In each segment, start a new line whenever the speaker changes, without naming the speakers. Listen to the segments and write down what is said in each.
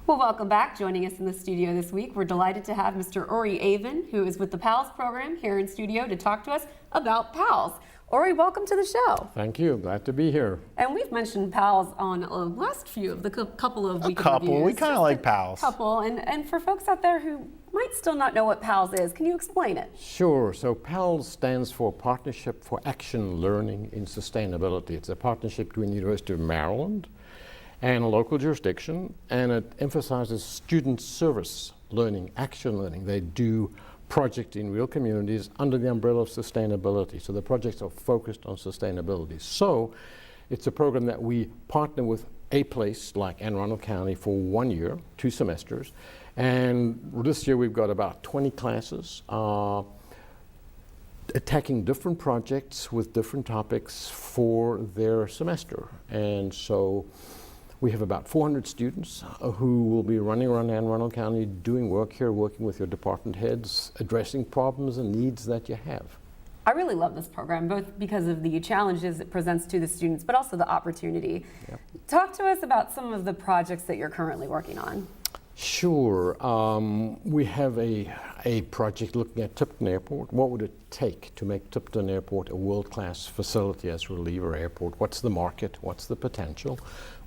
Well, welcome back. Joining us in the studio this week, we're delighted to have Mr. Ori Avin, who is with the PALS program here in studio to talk to us about PALS. Ori, welcome to the show.
Thank you. Glad to be here.
And we've mentioned PALS on the last few of the couple of weekend reviews.
We kind of like PALS.
And for folks out there who might still not know what PALS is, can you explain it?
Sure. So PALS stands for Partnership for Action Learning in Sustainability. It's a partnership between the University of Maryland and a local jurisdiction, and it emphasizes student service learning, action learning. They do projects in real communities under the umbrella of sustainability. So the projects are focused on sustainability. So it's a program that we partner with a place like Anne Arundel County for 1 year, 2 semesters. And this year we've got about 20 classes attacking different projects with different topics for their semester. And so we have about 400 students who will be running around Anne Arundel County doing work here, working with your department heads, addressing problems and needs that you have.
I really love this program, both because of the challenges it presents to the students, but also the opportunity. Yep. Talk to us about some of the projects that you're currently working on.
Sure. We have a project looking at Tipton Airport. What would it take to make Tipton Airport a world-class facility as Reliever Airport? What's the market? What's the potential?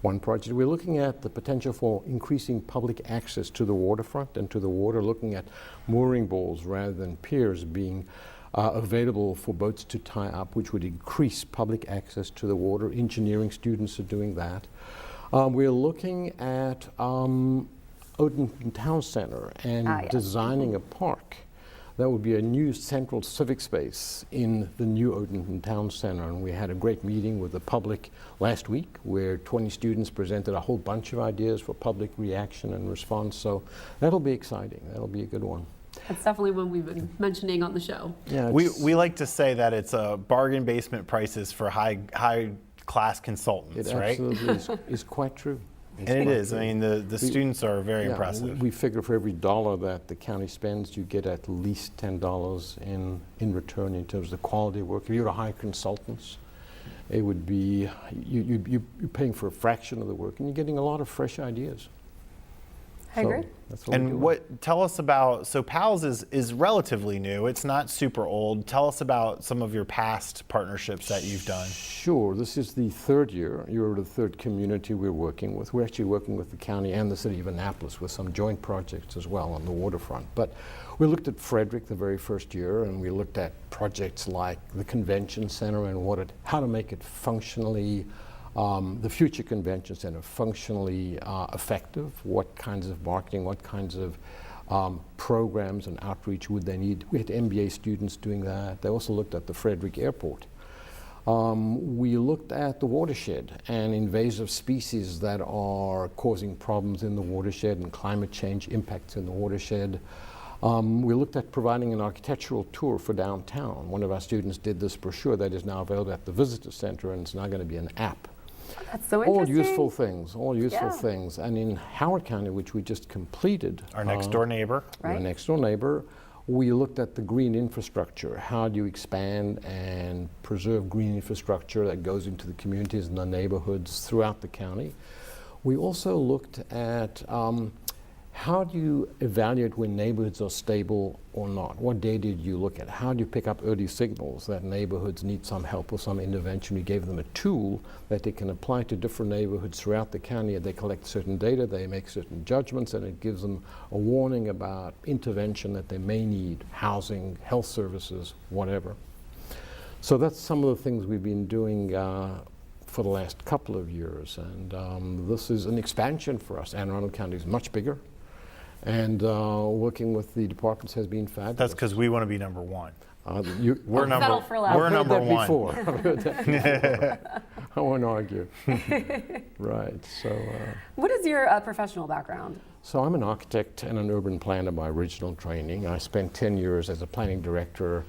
One project, we're looking at the potential for increasing public access to the waterfront and to the water, looking at mooring balls rather than piers being available for boats to tie up, which would increase public access to the water. Engineering students are doing that. We're looking at Odenton Town Center and designing a park. That would be a new central civic space in the new Odenton Town Center. And we had a great meeting with the public last week where 20 students presented a whole bunch of ideas for public reaction and response. So that'll be exciting. That'll be a good one.
That's definitely one we've been mentioning on the show.
Yeah, we like to say that it's a bargain basement prices for high class consultants, right?
It absolutely is quite true.
And it is. I mean, the students are very impressive.
We figure for every dollar that the county spends, you get at least $10 in return in terms of the quality of work. If you were to hire consultants, it would be, you're paying for a fraction of the work, and you're getting a lot of fresh ideas.
I agree.
That's what
tell us about, so PALS is relatively new. It's not super old. Tell us about some of your past partnerships that you've done.
Sure. This is the 3rd year. You're the 3rd community we're working with. We're actually working with the county and the city of Annapolis with some joint projects as well on the waterfront. But we looked at Frederick the very first year, and we looked at projects like the convention center and how to make it functionally the future convention center functionally effective, what kinds of marketing, what kinds of programs and outreach would they need. We had MBA students doing that. They also looked at the Frederick Airport. We looked at the watershed and invasive species that are causing problems in the watershed and climate change impacts in the watershed. We looked at providing an architectural tour for downtown. One of our students did this brochure that is now available at the visitor center, and it's now going to be an app.
That's so interesting.
All useful things. And in Howard County, which we just completed.
Our next door neighbor.
Right.
Our next door neighbor, we looked at the green infrastructure. How do you expand and preserve green infrastructure that goes into the communities and the neighborhoods throughout the county? We also looked at how do you evaluate when neighborhoods are stable or not? What data did you look at? How do you pick up early signals that neighborhoods need some help or some intervention? We gave them a tool that they can apply to different neighborhoods throughout the county. They collect certain data, they make certain judgments, and it gives them a warning about intervention that they may need, housing, health services, whatever. So that's some of the things we've been doing for the last couple of years. And this is an expansion for us. Anne Arundel County is much bigger. And working with the departments has been fabulous.
That's because we want to be number one.
We're number
one.
Before. I've heard that before. I won't argue. Right. So.
What is your professional background?
So I'm an architect and an urban planner by original training. I spent 10 years as a planning director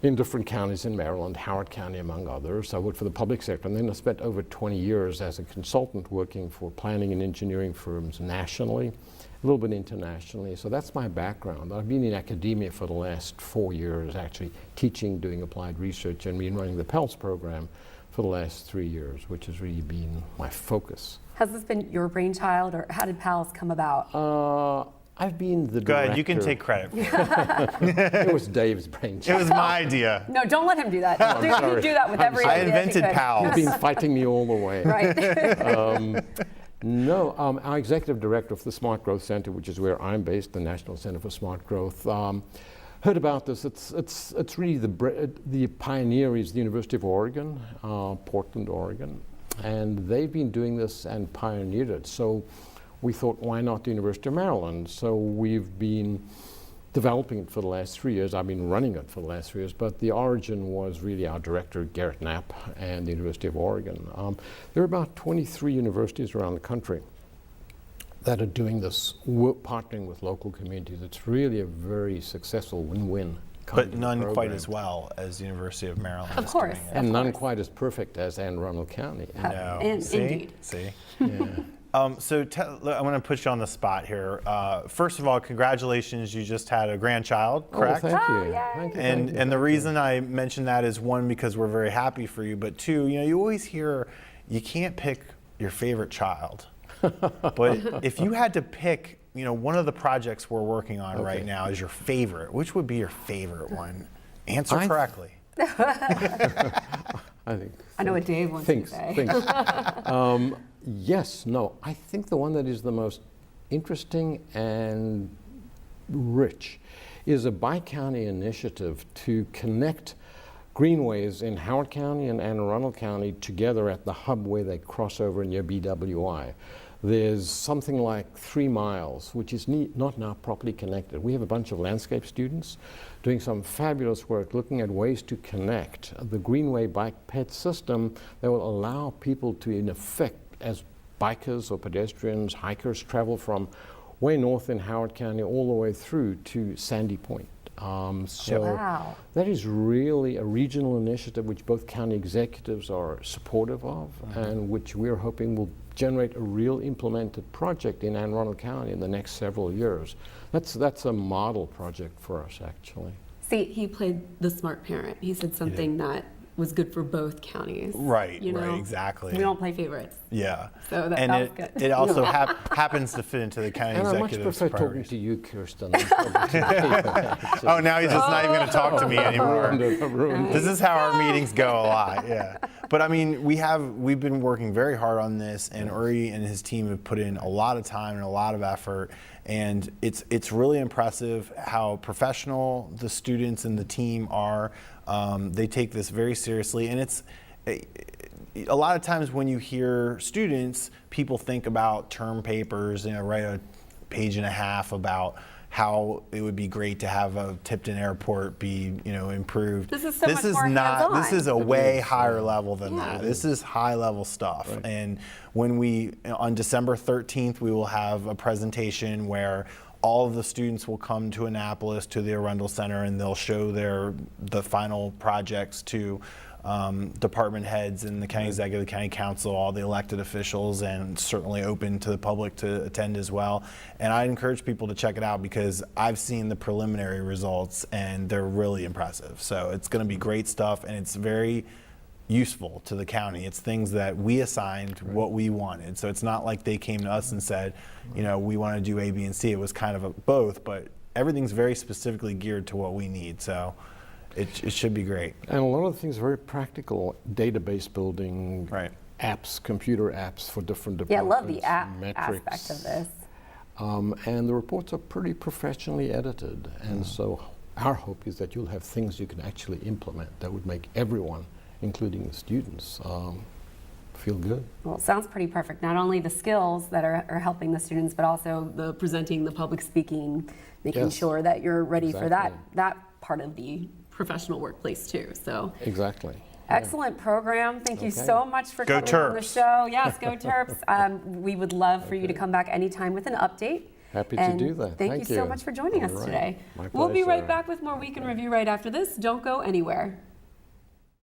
in different counties in Maryland, Howard County among others. I worked for the public sector, and then I spent over 20 years as a consultant working for planning and engineering firms nationally, a little bit internationally. So that's my background. I've been in academia for the last 4 years, actually teaching, doing applied research, and been running the PALS program for the last 3 years, which has really been my focus.
Has this been your brainchild, or how did PALS come about?
I've been the
Go
director.
ahead, you can take credit for it.
It was Dave's brainchild.
It was my idea.
No, don't let him do that.
I'm
You
sorry.
do that with
I'm
every
sorry.
I
idea he
invented
could.
PALS.
You've been fighting me all the way.
Right.
No, our executive director of the Smart Growth Center, which is where I'm based, the National Center for Smart Growth, heard about this. It's really the pioneer is the University of Oregon, Portland, Oregon, and they've been doing this and pioneered it. So we thought, why not the University of Maryland? So we've been developing it for the last 3 years. I've been running it for the last 3 years, but the origin was really our director, Garrett Knapp, and the University of Oregon. There are about 23 universities around the country that are doing this, partnering with local communities. It's really a very successful win-win.
But none quite as well as the University of Maryland.
Of
is
course.
doing it.
And none quite as perfect as Anne Arundel County.
No. See?
Indeed.
See?
Yeah.
So I want to put you on the spot here. First of all, congratulations, you just had a grandchild, correct?
Oh, thank you.
Oh, yay.
Thank you.
And
thank you.
and the reason I mention that is, one, because we're very happy for you, but two, you always hear you can't pick your favorite child. But if you had to pick, one of the projects we're working on right now is your favorite, which would be your favorite one? Answer correctly.
I think.
I know what Dave wants to say.
Yes, no. I think the one that is the most interesting and rich is a bi-county initiative to connect greenways in Howard County and Anne Arundel County together at the hub where they cross over near BWI. There's something like 3 miles, which is not now properly connected. We have a bunch of landscape students doing some fabulous work looking at ways to connect the Greenway bike ped system that will allow people to, in effect, as bikers or pedestrians, hikers, travel from way north in Howard County all the way through to Sandy Point.
Wow.
That is really a regional initiative which both county executives are supportive of, and which we're hoping will generate a real implemented project in Anne Arundel County in the next several years. That's a model project for us, actually.
See, he played the smart parent. He said something that was good for both counties.
Right,
you know?
right, exactly.
We don't play favorites.
Yeah.
So that
and
was good.
it also happens to fit into the county
And I much
executive's
prefer talking
priorities.
to you, Kirsten. than talking to Dave.
Oh, now he's just not even going to talk to me anymore.
Ruined it.
This is how our meetings go a lot, yeah. But I mean, we've been working very hard on this, and Uri and his team have put in a lot of time and a lot of effort, and it's really impressive how professional the students and the team are. They take this very seriously, and it's a lot of times when you hear students, people think about term papers, write a page and a half about how it would be great to have a Tipton Airport be, improved.
This is so much more
This is a
hands-on.
way higher level than
Yeah.
that. This is high level stuff. Right. And when on December 13th, we will have a presentation where all of the students will come to Annapolis, to the Arundel Center, and they'll show the final projects to department heads and the county executive, the county council, all the elected officials, and certainly open to the public to attend as well. And I encourage people to check it out because I've seen the preliminary results and they're really impressive. So it's going to be great stuff, and it's very useful to the county. It's things that we assigned what we wanted. So it's not like they came to us and said, we want to do A, B, and C. It was kind of both, but everything's very specifically geared to what we need. So it should be great.
And a lot of the things are very practical, database building,
Right.
apps, computer apps for different
Yeah, I
departments.
love the app
metrics.
aspect of this.
And the reports are pretty professionally edited. And so our hope is that you'll have things you can actually implement that would make everyone, including the students, feel good.
Well, it sounds pretty perfect. Not only the skills that are helping the students, but also the presenting, the public speaking, making
Yes.
sure that you're ready for that
Exactly.
part of the professional workplace too. So
Exactly.
excellent program. Thank you
Okay.
so much for
Go
coming on the
Terps.
show. Yes, go Terps. We would love for you to come back anytime with an update.
Happy
And
to do that.
Thank you so
you.
much for joining us
All right.
today.
My
We'll be right
pleasure.
back with more Week in Review right after this. Don't go anywhere.